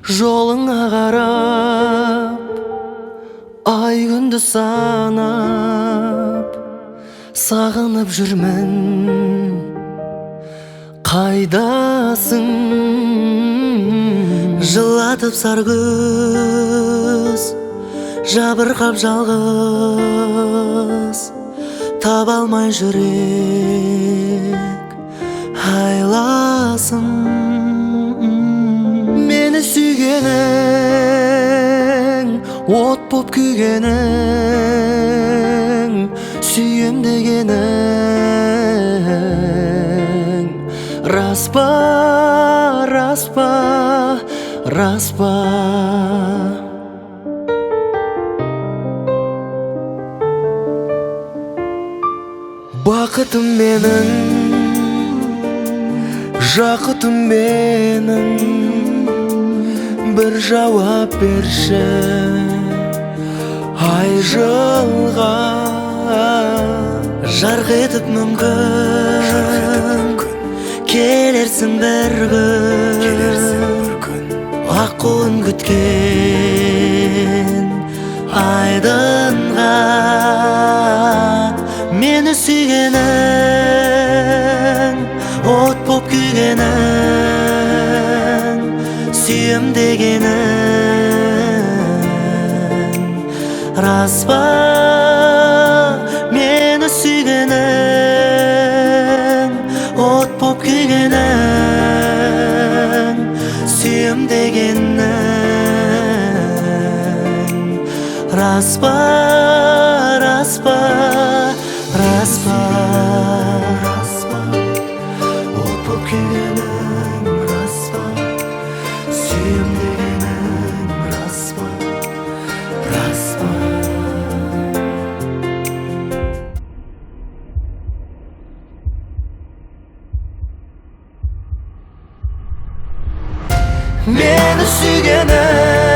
Жолыңа қарап ай күнді санап сағынып жүрмін. Қайдасың? Жылатып сар күз, жабырқап жалғыз, таба алмай жүрек айласын. Мені сүйгенің, от боп күйгенің, сүйем дегенің рас па, рас па, рас па? Бақытым менің, жақұтым менің, бір жауап берші ай жылға. Жарқ етіп мүмкін келерсің бір күн, аққуын күткен айдынға. Мені сүйгенің, от боп күйгенің, сүйем дегенің рас па? Мені сүйгенің, от боп күйгенің, сүйем дегенің рас па, рас па, рас па? От боп күйгенің рас па? Сүйем дегенің рас па, рас па? Мені сүйгенің,